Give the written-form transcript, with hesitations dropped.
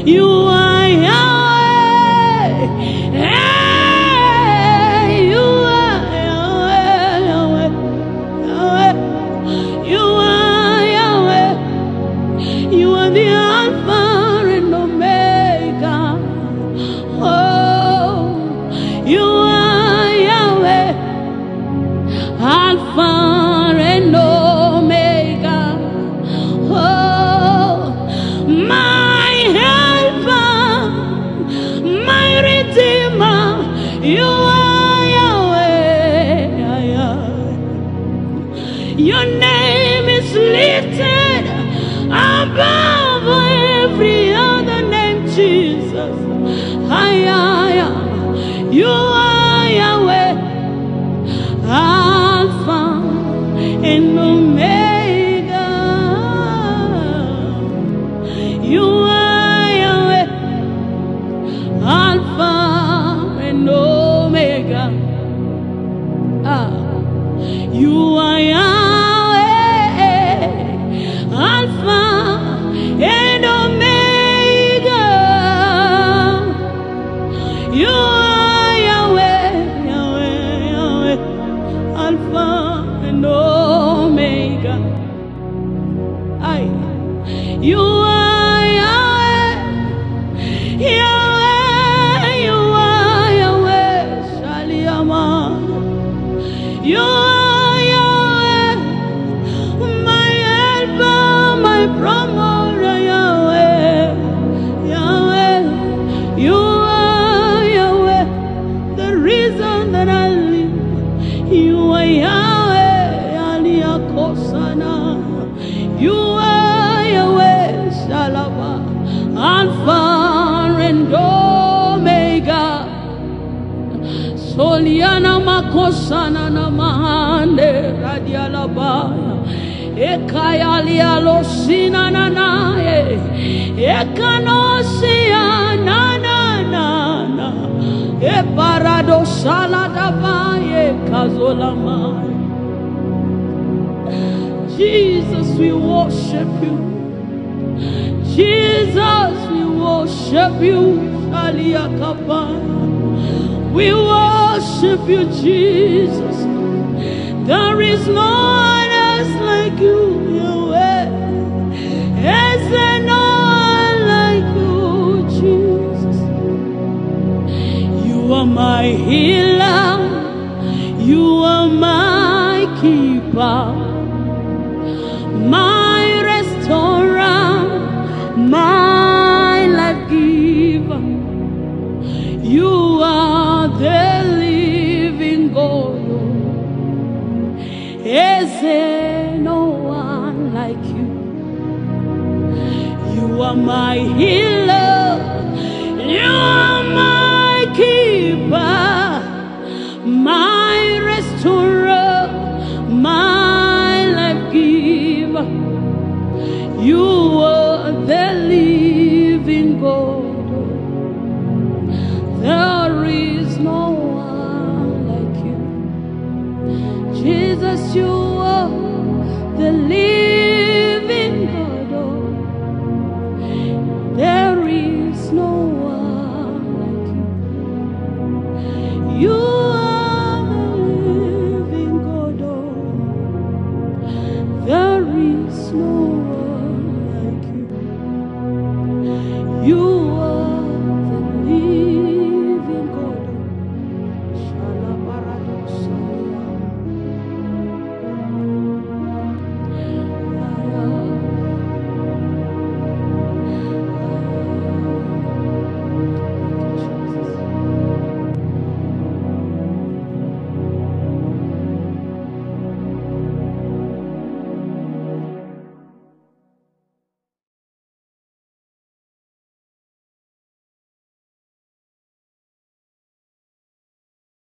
You are Yahweh. Hey, you are Yahweh, Yahweh, Yahweh. You are Yahweh. You are the Alpha and Omega. Oh, you are Yahweh, Alpha and Omega. Oh, my helper, my redeemer. You are Yahweh. Your name is lifted above every other name, Jesus. You are Yahweh, Alpha and Omega. You are Yahweh, Alpha and Omega. You are Yahweh, Alpha and Omega. You are Yahweh, Yahweh, Yahweh, Alpha and Omega. You are Yahweh, Yahweh, you are Yahweh, Shaliyama. You are Yahweh, my helper, my promoter, Yahweh, Yahweh. You are Yahweh, the reason that I live. You are Yahweh, Aliyakosana. You are Yahweh, Shalaba, Alpha and Omega. Soliana makosana na mahande radialabaya. Ekayalia losina na nae. Ekanosia na na na na. Eparado saladabaye kazolamaya. Jesus, we worship you. Jesus, we worship you. Aliyakabaya. We worship you, Jesus. There is no one else like you, Yahweh. Is there no one like you, Jesus? You are my healer. You are my keeper, my restorer, my life giver. You are the living God. Is there no one like you? You are my healer. You are my keeper, my restorer, my life giver. You are the living God. There is no one like you. Jesus, you are the living God. There is no one like you. You are the living God. There is no one.